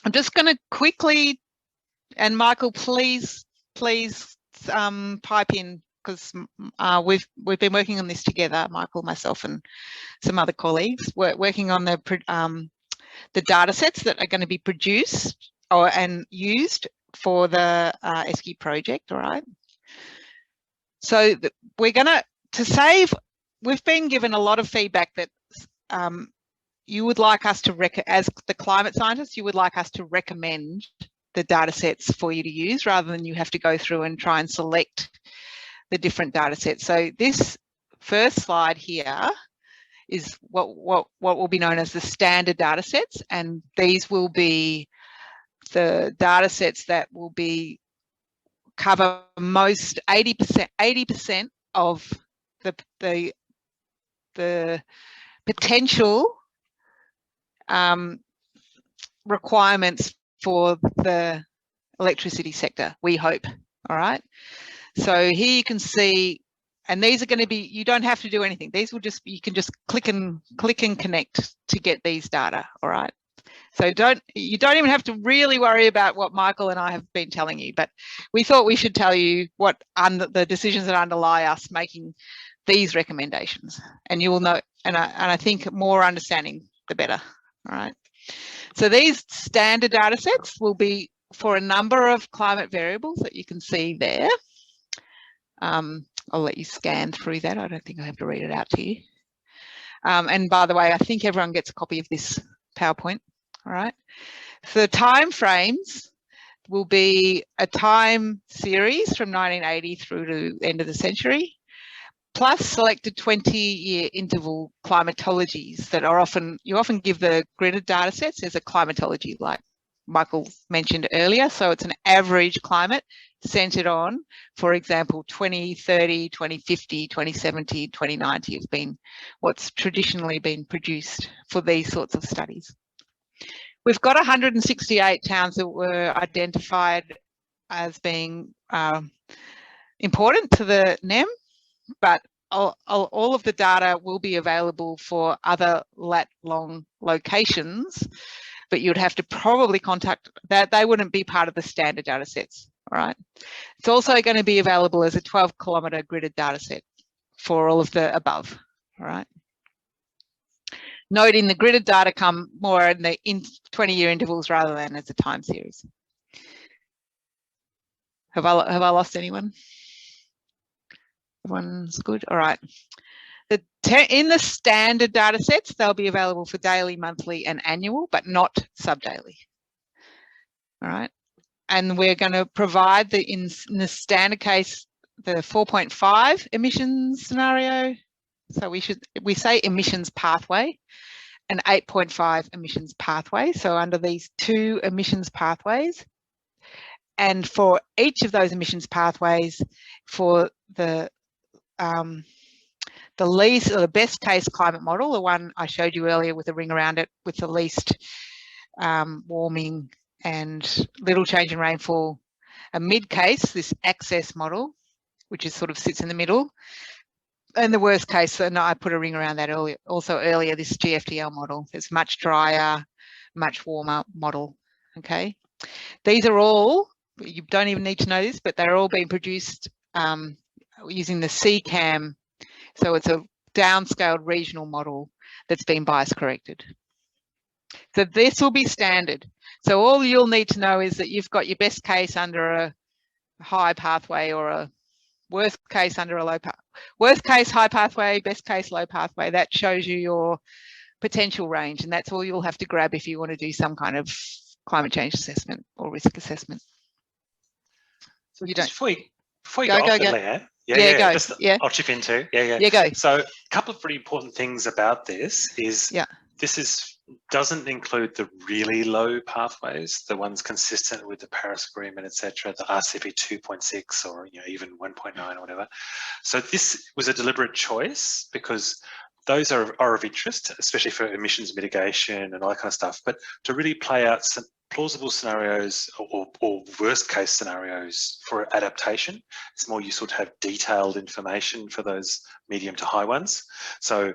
I'm just going to quickly, and Michael, please pipe in, because we've been working on this together, Michael, myself, and some other colleagues. We're working on the data sets that are going to be produced and used for the ESCI project. All right. So we're going to save. We've been given a lot of feedback that you would like us to, as the climate scientists, you would like us to recommend the data sets for you to use, rather than you have to go through and try and select the different data sets. So this first slide here is what will be known as the standard data sets, and these will be the data sets that will be cover most 80% of the potential requirements for the electricity sector, we hope. All right. So here you can see, and these are going to be, you don't have to do anything. These will just, you can just click and connect to get these data. All right. So you don't even have to really worry about what Michael and I have been telling you, but we thought we should tell you what the decisions that underlie us making these recommendations, and you will know, and I think more understanding, the better. All right. So these standard data sets will be for a number of climate variables that you can see there. I'll let you scan through that. I don't think I have to read it out to you. And by the way, I think everyone gets a copy of this PowerPoint. All right. So the time frames will be a time series from 1980 through to the end of the century, plus selected 20-year interval climatologies that are you often give the gridded data sets as a climatology, like Michael mentioned earlier. So it's an average climate centered on, for example, 2030, 2050, 2070, 2090 has been what's traditionally been produced for these sorts of studies. We've got 168 towns that were identified as being important to the NEM, but all of the data will be available for other lat-long locations, but you'd have to probably contact that. They wouldn't be part of the standard data sets. All right. It's also going to be available as a 12-kilometre gridded data set for all of the above. All right. Noting the gridded data come more in the 20-year intervals rather than as a time series. Have I lost anyone? Everyone's good. All right. In the standard data sets, they'll be available for daily, monthly, and annual, but not subdaily. All right. And we're going to provide in the standard case the 4.5 emissions scenario. So we say emissions pathway, and 8.5 emissions pathway. So under these two emissions pathways, and for each of those emissions pathways, for the least or the best case climate model, the one I showed you earlier with the ring around it, with the least warming and little change in rainfall, a mid case, this access model, which is sort of sits in the middle, and the worst case, and I put a ring around that earlier, this GFDL model. It's much drier, much warmer model. Okay, these are all, you don't even need to know this, but they're all being produced using the CCAM. So it's a downscaled regional model that's been bias corrected. So this will be standard. So all you'll need to know is that you've got your best case under a high pathway, or a worst case under a low pathway. Worst case high pathway, best case low pathway. That shows you your potential range, and that's all you'll have to grab if you want to do some kind of climate change assessment or risk assessment. So you don't. Before you go off, Leanne, I'll chip in too. Yeah, go. So a couple of pretty important things about this is this doesn't include the really low pathways, the ones consistent with the Paris Agreement, etc., the RCP 2.6 or even 1.9 or whatever. So this was a deliberate choice because those are of interest, especially for emissions mitigation and all that kind of stuff. But to really play out some plausible scenarios or worst case scenarios for adaptation, it's more useful to have detailed information for those medium to high ones. So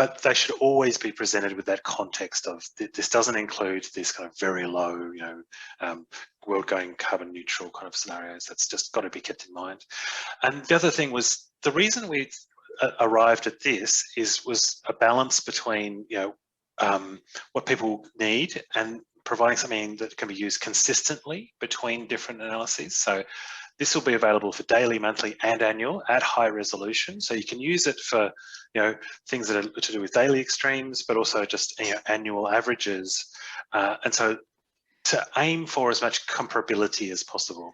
but they should always be presented with that context of this doesn't include this kind of very low, world going carbon neutral kind of scenarios. That's just got to be kept in mind. And the other thing was the reason we arrived at this was a balance between what people need and providing something that can be used consistently between different analyses. So this will be available for daily, monthly, and annual at high resolution. So you can use it for things that are to do with daily extremes, but also just annual averages. And so to aim for as much comparability as possible,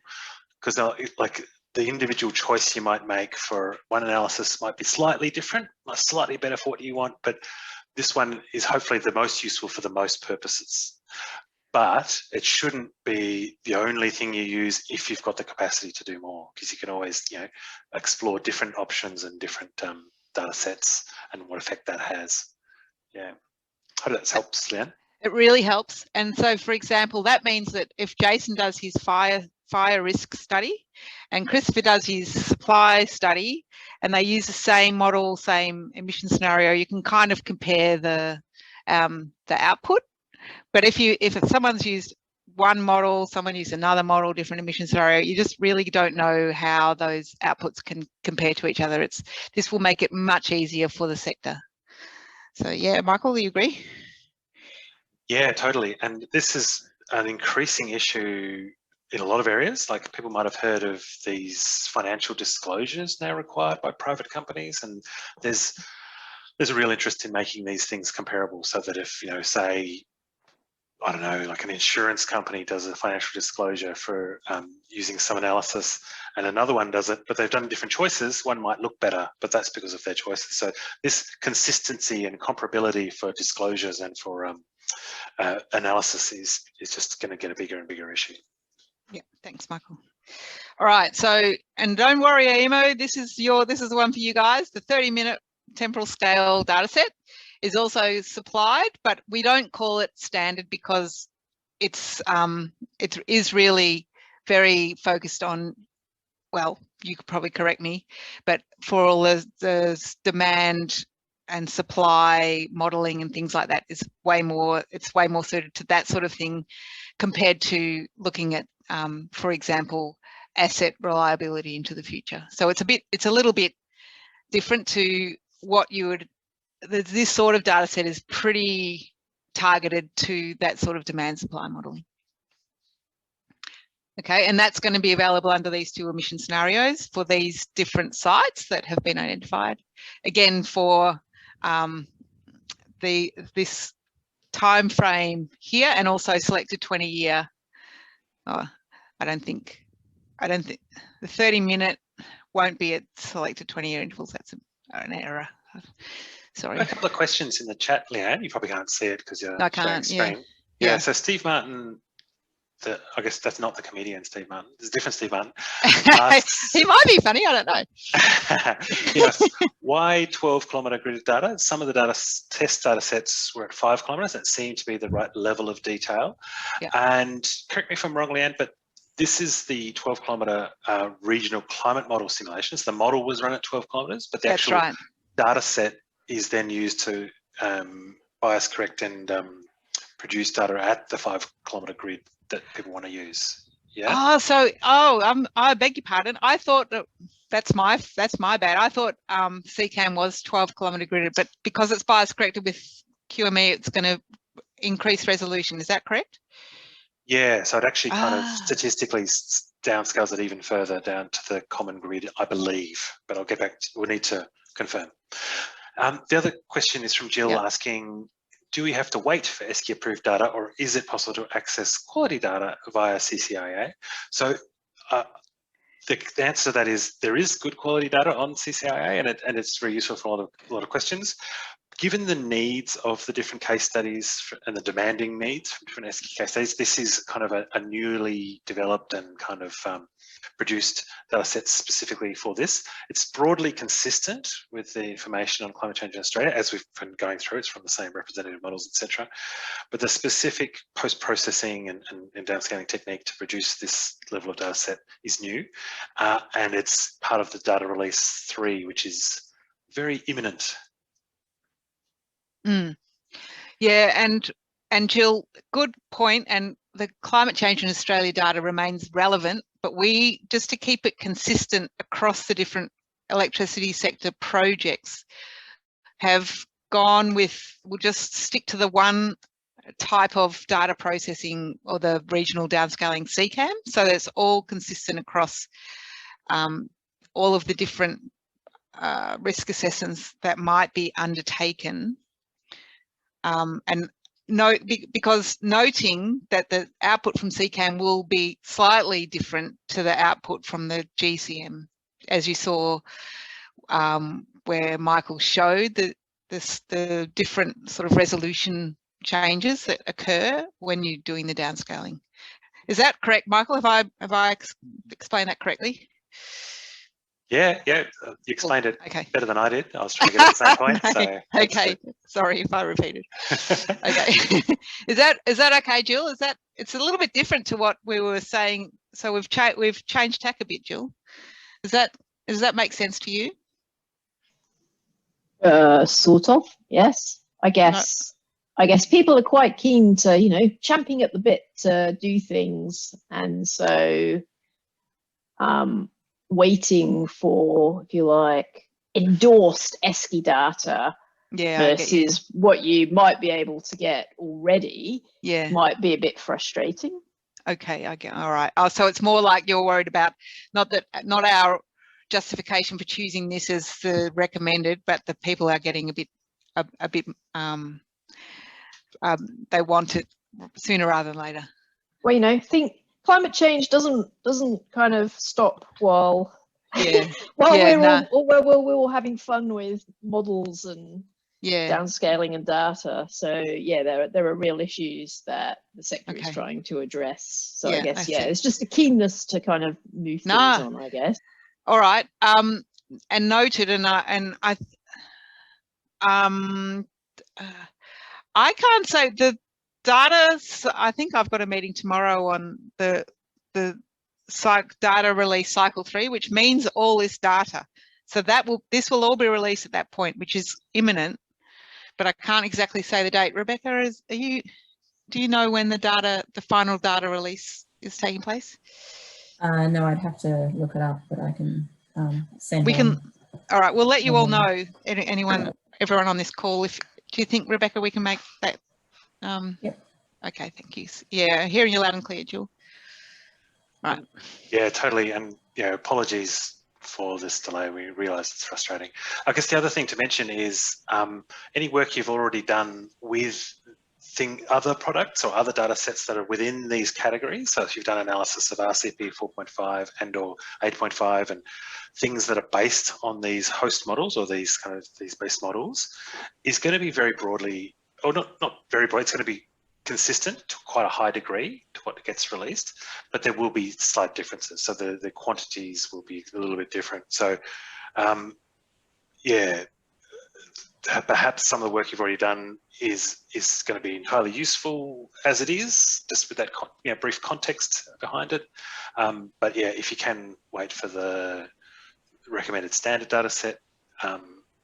because like the individual choice you might make for one analysis might be slightly different, slightly better for what you want, but this one is hopefully the most useful for the most purposes. But it shouldn't be the only thing you use if you've got the capacity to do more, because you can always explore different options and different data sets and what effect that has. Yeah, I hope that helps, Leanne. It really helps. And so, for example, that means that if Jason does his fire risk study and Christopher does his supply study and they use the same model, same emission scenario, you can kind of compare the output. But if someone's used one model, someone used another model, different emission scenario, you just really don't know how those outputs can compare to each other. This will make it much easier for the sector. So yeah, Michael, do you agree? Yeah, totally. And this is an increasing issue in a lot of areas. Like people might have heard of these financial disclosures now required by private companies, and there's a real interest in making these things comparable, so that if say, I don't know, like an insurance company does a financial disclosure for using some analysis and another one does it, but they've done different choices, one might look better, but that's because of their choices. So this consistency and comparability for disclosures and for analysis is just going to get a bigger and bigger issue. Yeah, thanks, Michael. All right, so, and don't worry, AEMO, this is the one for you guys. The 30-minute temporal scale data set is also supplied, but we don't call it standard because it is really very focused on, well, you could probably correct me, but for all the demand and supply modeling and things like that is way more suited to that sort of thing compared to looking at, for example, asset reliability into the future. So it's a little bit different to what you would. This sort of data set is pretty targeted to that sort of demand supply modeling. Okay, and that's going to be available under these two emission scenarios for these different sites that have been identified. Again, for this time frame here, and also selected 20-year. Oh, I don't think the 30-minute won't be at selected 20-year intervals. That's an error. Sorry. A couple of questions in the chat, Leanne. You probably can't see it because you're sharing screen. Yeah. So Steve Martin, I guess that's not the comedian Steve Martin. There's a different Steve Martin. He might be funny. I don't know. He asks, why 12-kilometre gridded data? Some of the test data sets were at 5 kilometres. That seemed to be the right level of detail. Yeah. And correct me if I'm wrong, Leanne, but this is the 12-kilometre regional climate model simulation. So the model was run at 12 kilometres, but the actual data set is then used to bias correct and produce data at the 5-kilometre grid that people want to use. Yeah. I beg your pardon. I thought that's my bad. I thought CCAM was 12-kilometre gridded, but because it's bias corrected with QME, it's going to increase resolution. Is that correct? Yeah. So it actually kind of statistically downscales it even further down to the common grid, I believe. But I'll get back. We'll need to confirm. The other question is from Jill asking, do we have to wait for ESCI approved data, or is it possible to access quality data via CCIA? So the answer to that is there is good quality data on CCIA, and it's very useful for a lot of questions. Given the needs of the different case studies and the demanding needs from different ESCI case studies, this is kind of a newly developed and kind of produced data sets specifically for this. It's broadly consistent with the information on climate change in Australia as we've been going through. It's from the same representative models, etc. But the specific post-processing and downscaling technique to produce this level of data set is new, and it's part of the data release 3, which is very imminent. Yeah, and Jill, good point. And the climate change in Australia data remains relevant, but we, just to keep it consistent across the different electricity sector projects, have gone with, we'll just stick to the one type of data processing, or the regional downscaling CCAM. So that's all consistent across all of the different risk assessments that might be undertaken. And note, because noting that the output from CCAM will be slightly different to the output from the GCM, as you saw where Michael showed the different sort of resolution changes that occur when you're doing the downscaling. Is that correct, Michael? Have I explained that correctly? Yeah, you explained it better than I did. I was trying to get to the same point. So okay, sorry if I repeated. Okay, is that okay, Jill? It's a little bit different to what we were saying. So we've changed tack a bit, Jill. Does that make sense to you? Sort of, yes. I guess people are quite keen to, champing at the bit to do things, and so waiting for, if you like, endorsed ESCI data versus what you might be able to get already might be a bit frustrating. Okay, I get. All right. Oh, so it's more like you're worried about not our justification for choosing this as the recommended, but the people are getting a bit they want it sooner rather than later. Well, think climate change doesn't kind of stop while we're all having fun with models and downscaling and data. So there are real issues that the sector is trying to address. So I guess it's just a keenness to kind of move things on, I guess. All right, and noted, and I can't say the data. I think I've got a meeting tomorrow on the data release cycle 3, which means all this data. So this will all be released at that point, which is imminent, but I can't exactly say the date. Rebecca, do you know when the final data release is taking place? No, I'd have to look it up, but I can send. All right, we'll let you all know. Everyone on this call. Do you think, Rebecca, we can make that? Yep. Okay, thank you. Yeah, hearing you loud and clear, Jill. Right. Yeah, totally. And apologies for this delay. We realise it's frustrating. I guess the other thing to mention is any work you've already done with other products or other data sets that are within these categories. So if you've done analysis of RCP 4.5 and or 8.5 and things that are based on these host models or these base models, is going to be very broadly, or not very broad, it's going to be consistent to quite a high degree to what gets released, but there will be slight differences. So the quantities will be a little bit different. So perhaps some of the work you've already done is going to be entirely useful as it is, just with that brief context behind it. But yeah, if you can wait for the recommended standard data set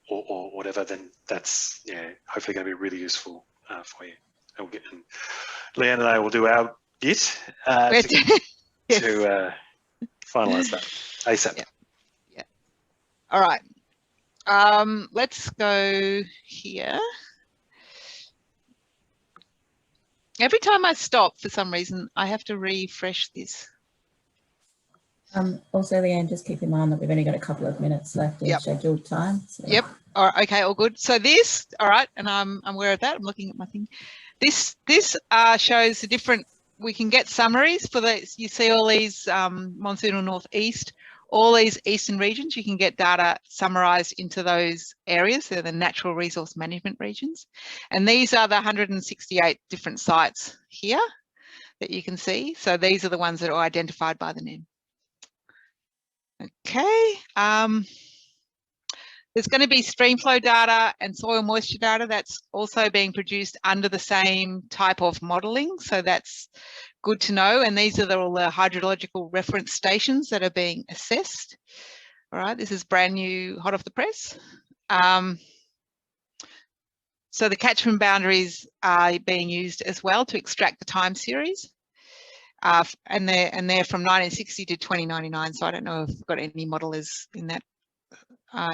or whatever, then that's hopefully going to be really useful for you. And Leanne and I will do our bit to finalise that ASAP. Yeah. All right. Let's go here. Every time I stop, for some reason, I have to refresh this. Also, Leanne, just keep in mind that we've only got a couple of minutes left of scheduled time. So. Yep. All right. Okay. All good. So this, all right, and I'm aware of that. I'm looking at my thing. This shows the different. We can get summaries for this. You see all these monsoonal northeast, all these eastern regions. You can get data summarized into those areas. They're the natural resource management regions, and these are the 168 different sites here that you can see. So these are the ones that are identified by the NEM. Okay. There's going to be stream flow data and soil moisture data that's also being produced under the same type of modelling. So that's good to know. And these are all the hydrological reference stations that are being assessed. All right, this is brand new, hot off the press. So the catchment boundaries are being used as well to extract the time series. And they're from 1960 to 2099. So I don't know if we've got any modelers in that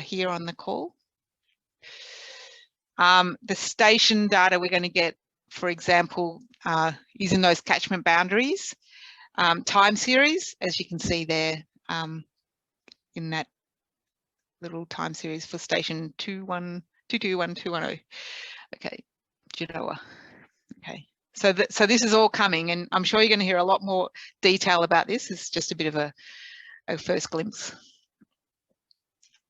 here on the call. The station data we're going to get, for example, using those catchment boundaries, time series, as you can see there in that little time series for station 2122110. Okay, Genoa. Okay, so this is all coming, and I'm sure you're going to hear a lot more detail about this. It's just a bit of a first glimpse.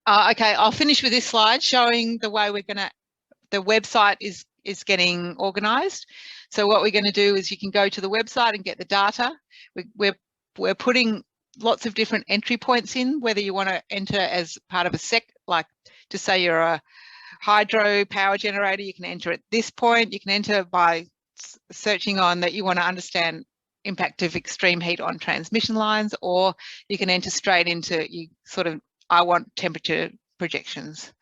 Okay, I'll finish with this slide showing the way the website is getting organised. So what we're going to do is you can go to the website and get the data. We're putting lots of different entry points in, whether you want to enter as part of a like to say you're a hydro power generator, you can enter at this point. You can enter by searching on that you want to understand impact of extreme heat on transmission lines, or you can enter straight into I want temperature projections.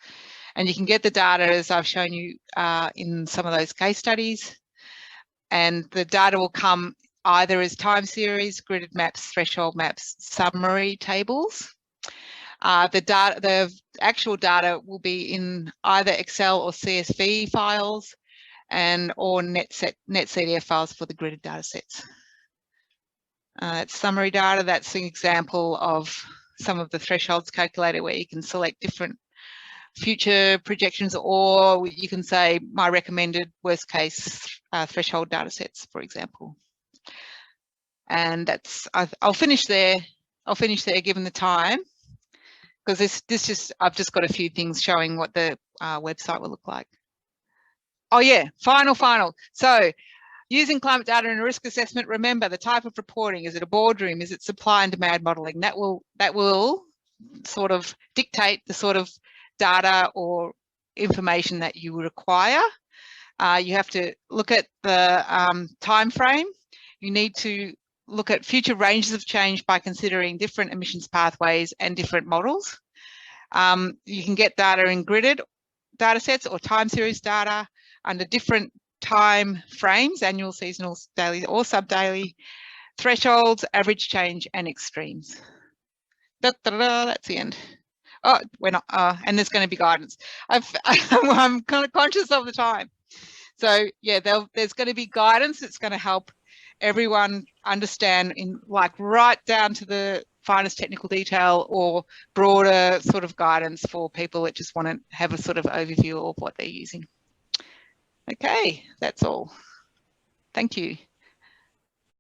And you can get the data as I've shown you in some of those case studies. And the data will come either as time series, gridded maps, threshold maps, summary tables. The actual data will be in either Excel or CSV files or NetCDF files for the gridded data sets. It's summary data. That's an example of some of the thresholds calculated where you can select different future projections, or you can say my recommended worst case threshold data sets, for example. And I'll finish there. I'll finish there given the time, because I've just got a few things showing what the website will look like. Oh yeah, final. So using climate data in a risk assessment, remember the type of reporting. Is it a boardroom? Is it supply and demand modelling? That will sort of dictate the sort of data or information that you require. You have to look at the time frame. You need to look at future ranges of change by considering different emissions pathways and different models. You can get data in gridded data sets or time series data under different time frames, annual, seasonal, daily or sub-daily, thresholds, average change and extremes. That's the end. Oh, we're not, and there's going to be guidance. I'm kind of conscious of the time. So yeah, there's going to be guidance that's going to help everyone understand right down to the finest technical detail, or broader sort of guidance for people that just want to have a sort of overview of what they're using. Okay, that's all. Thank you.